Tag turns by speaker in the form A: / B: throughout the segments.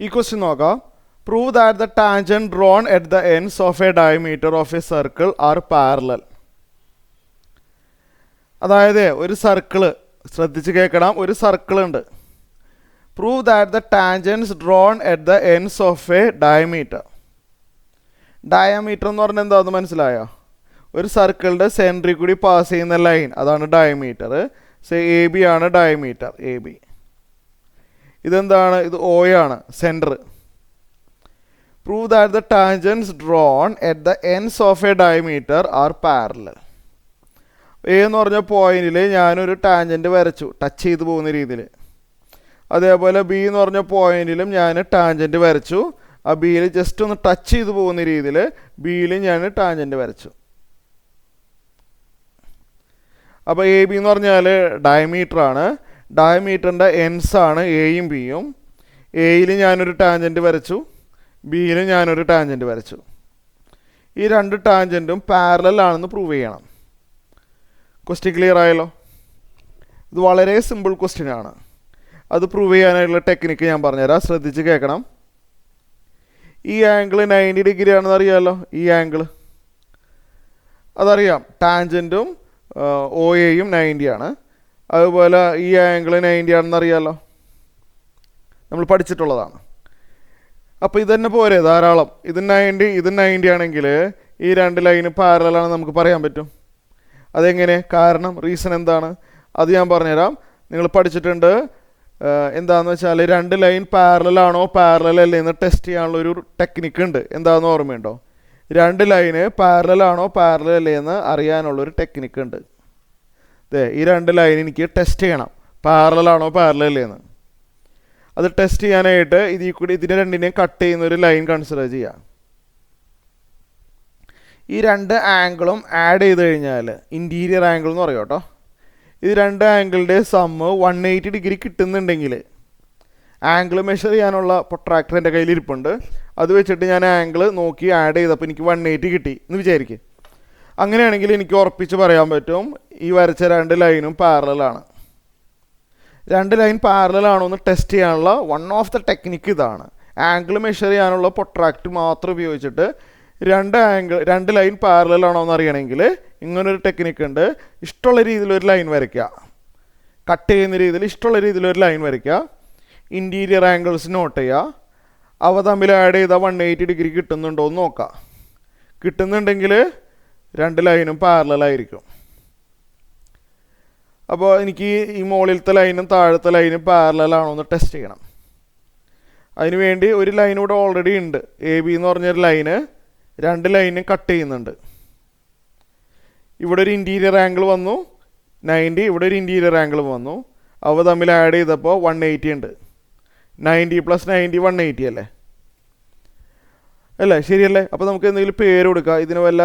A: ഈ ക്വസ്റ്റ്യൻ നോക്കാം. Prove that the tangent drone at the ends of A diameter of A circle are parallel. അതായത് ഒരു circle, ശ്രദ്ധിച്ച് കേൾക്കണം, ഒരു സർക്കിൾ ഉണ്ട്. Prove that the tangents drone at the ends of A diameter. Diameter എന്ന് പറഞ്ഞാൽ എന്താണെന്ന് മനസ്സിലായോ? ഒരു സർക്കിളിൻ്റെ സെൻറ്ററിൽ കൂടി പാസ് ചെയ്യുന്ന ലൈൻ, അതാണ് ഡയമീറ്റർ. എ ബി ആണ് ഡയമീറ്റർ, എ ബി. ഇതെന്താണ്? ഇത് ഒ ആണ്, centre. Prove that the tangents drone at the ends of A diameter R parallel. A എന്ന് പറഞ്ഞ പോയിന്റിൽ ഞാനൊരു ടാൻജൻറ്റ് വരച്ചു, ടച്ച് ചെയ്ത് പോകുന്ന രീതിയിൽ. അതേപോലെ ബി എന്ന് പറഞ്ഞ പോയിന്റിലും ഞാൻ ടാൻജൻറ്റ് വരച്ചു. ആ ബിയിൽ ജസ്റ്റ് ഒന്ന് ടച്ച് ചെയ്ത് പോകുന്ന രീതിയിൽ ബിയിൽ ഞാൻ ടാൻജൻറ്റ് വരച്ചു. അപ്പോൾ എ ബി എന്ന് പറഞ്ഞാൽ ഡയമീറ്ററാണ്. ഡയമീറ്ററിൻ്റെ എൻഡ്സ് ആണ് എയും ബിയും. എയിൽ ഞാനൊരു ടാൻജൻറ്റ് വരച്ചു, ബിയിൽ ഞാനൊരു ടാൻജൻറ്റ് വരച്ചു. ഈ രണ്ട് ടാൻജൻറ്റും പാരലൽ ആണെന്ന് പ്രൂവ് ചെയ്യണം. ക്വസ്റ്റ്യൻ ക്ലിയർ ആയല്ലോ? ഇത് വളരെ സിമ്പിൾ ക്വസ്റ്റ്യൻ ആണ്. അത് പ്രൂവ് ചെയ്യാനായിട്ടുള്ള ടെക്നിക്ക് ഞാൻ പറഞ്ഞുതരാം, ശ്രദ്ധിച്ച് കേൾക്കണം. ഈ ആംഗിൾ 90 ഡിഗ്രി ആണെന്ന് അറിയാമല്ലോ. ഈ ആംഗിൾ അതറിയാം, ടാൻജൻറ്റും ഒ എയും 90 ആണ്. അതുപോലെ ഈ ആംഗിൾ 90 ആണെന്ന് അറിയാമല്ലോ, നമ്മൾ പഠിച്ചിട്ടുള്ളതാണ്. അപ്പോൾ ഇതന്നെ പോരെ, ധാരാളം. ഇത് 90, ഇത് 90 ആണെങ്കിൽ ഈ രണ്ട് ലൈന് പാരലാണെന്ന് നമുക്ക് പറയാൻ പറ്റും. അതെങ്ങനെ? കാരണം, റീസൺ എന്താണ്? അത് ഞാൻ പറഞ്ഞുതരാം. നിങ്ങൾ പഠിച്ചിട്ടുണ്ട്. എന്താണെന്ന് വെച്ചാൽ രണ്ട് ലൈൻ പാരലാണോ പാരലൽ അല്ലേ എന്ന് ടെസ്റ്റ് ചെയ്യാനുള്ളൊരു ടെക്നിക്ക് ഉണ്ട്. എന്താണെന്ന് ഓർമ്മയുണ്ടോ? രണ്ട് ലൈന് പാരലാണോ പാരലൽ അല്ലേ എന്ന് അറിയാനുള്ളൊരു ടെക്നിക്ക് ഉണ്ട്. ഈ രണ്ട് ലൈൻ എനിക്ക് ടെസ്റ്റ് ചെയ്യണം, പാരലാണോ പാരലൽ അല്ലേ എന്ന്. അത് ടെസ്റ്റ് ചെയ്യാനായിട്ട് ഇതിനെ രണ്ടിനെയും കട്ട് ചെയ്യുന്ന ഒരു ലൈൻ കൺസിഡർ ചെയ്യാം. ഈ രണ്ട് ആംഗിളും ആഡ് ചെയ്ത് കഴിഞ്ഞാൽ ഇൻറ്റീരിയർ ആംഗിൾ എന്ന് പറയും കേട്ടോ. ഇത് രണ്ട് ആംഗിളിൻ്റെ സമ്മ് 180 ഡിഗ്രി കിട്ടുന്നുണ്ടെങ്കിൽ, ആംഗിൾ മെഷർ ചെയ്യാനുള്ള പ്രൊട്രാക്ടർ എൻ്റെ കയ്യിൽ ഇരിപ്പുണ്ട്. അത് വെച്ചിട്ട് ഞാൻ ആംഗിൾ നോക്കി ആഡ് ചെയ്തപ്പോൾ എനിക്ക് 180 കിട്ടി എന്ന് വിചാരിക്കും. അങ്ങനെയാണെങ്കിൽ എനിക്ക് ഉറപ്പിച്ച് പറയാൻ പറ്റും ഈ വരച്ച രണ്ട് ലൈനും പാരലലാണ്. രണ്ട് ലൈൻ പാരലലാണോ എന്ന് ടെസ്റ്റ് ചെയ്യാനുള്ള വൺ ഓഫ് ദ ടെക്നിക്ക് ഇതാണ്. ആംഗിൾ മെഷർ ചെയ്യാനുള്ള പ്രൊട്രാക്ടർ മാത്രം ഉപയോഗിച്ചിട്ട് രണ്ട് ലൈൻ പാരലാണോ എന്ന് അറിയണമെങ്കിൽ ഇങ്ങനൊരു ടെക്നിക്ക് ഉണ്ട്. ഇഷ്ടമുള്ള രീതിയിലൊരു ലൈൻ വരയ്ക്കുക, കട്ട് ചെയ്യുന്ന രീതിയിൽ ഇഷ്ടമുള്ള രീതിയിലൊരു ലൈൻ വരയ്ക്കുക, ഇൻറ്റീരിയർ ആംഗിൾസ് നോട്ട് ചെയ്യുക, അവ തമ്മിൽ ആഡ് ചെയ്താൽ 180 ഡിഗ്രി കിട്ടുന്നുണ്ടോ എന്ന് നോക്കുക. കിട്ടുന്നുണ്ടെങ്കിൽ രണ്ട് ലൈനും പാരലായിരിക്കും. അപ്പോൾ എനിക്ക് ഈ മുകളിലത്തെ ലൈനും താഴത്തെ ലൈനും പാരലാണോ എന്ന് ടെസ്റ്റ് ചെയ്യണം. അതിനുവേണ്ടി ഒരു ലൈൻ ഇവിടെ ഓൾറെഡി ഉണ്ട്. എ ബി എന്ന് പറഞ്ഞൊരു ലൈന് രണ്ട് ലൈനും കട്ട് ചെയ്യുന്നുണ്ട്. ഇവിടെ ഒരു ഇൻറ്റീരിയർ ആംഗിൾ വന്നു 90, ഇവിടെ ഒരു ഇൻറ്റീരിയർ ആംഗിൾ വന്നു. അവ തമ്മിൽ ആഡ് ചെയ്തപ്പോൾ 180 ഉണ്ട്. 90 + 90 180 അല്ലേ? അല്ലേ, ശരിയല്ലേ? അപ്പോൾ നമുക്ക് എന്തെങ്കിലും പേര് കൊടുക്കുക. ഇതിന് വല്ല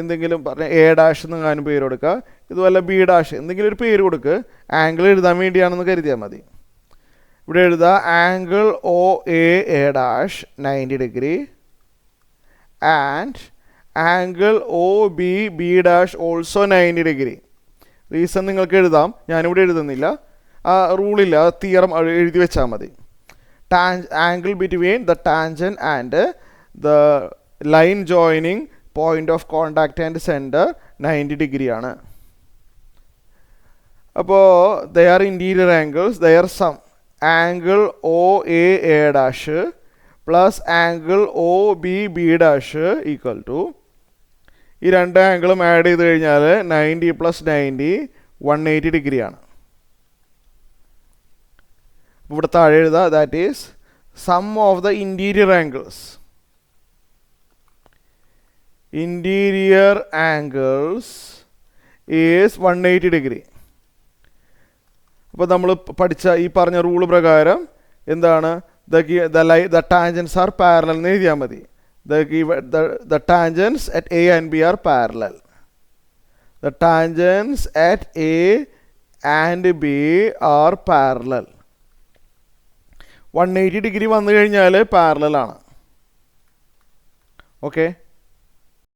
A: എന്തെങ്കിലും പറഞ്ഞ A' എന്നെങ്ങാനും പേര് കൊടുക്കുക. ഇത് വല്ല B' എന്തെങ്കിലും ഒരു പേര് കൊടുക്കുക. ആംഗിൾ എഴുതാൻ വേണ്ടിയാണെന്ന് കരുതിയാൽ മതി. ഇവിടെ എഴുതുക angle OA A' 90 degree and angle OB B' also 90 degree. Reason നിങ്ങൾക്ക് എഴുതാം, ഞാനിവിടെ എഴുതുന്നില്ല. ആ റൂളില്ല, ആ തിയറം എഴുതി വെച്ചാൽ മതി. Angle between the tangent and the line joining point of contact and centre 90 ഡിഗ്രിയാണ്. അപ്പോൾ they are interior angles, they are sum angle OA A' plus angle OB B' equal to, ഈ രണ്ട് ആംഗിളും ആഡ് ചെയ്ത് കഴിഞ്ഞാൽ 90 + 90 180 ഡിഗ്രിയാണ്. ഇവിടെ താഴെ എഴുതുക that is sum of the interior angles. Interior angles is 180 degree. അപ്പോൾ നമ്മൾ പഠിച്ച ഈ പറഞ്ഞ റൂള് പ്രകാരം എന്താണ്? the tangents are parallel എന്ന് എഴുതിയാൽ മതി. The tangents at A and B are parallel. The tangents at A and B are parallel. 180 degree വന്നു കഴിഞ്ഞാൽ പാരലൽ ആണ്. ഓക്കെ.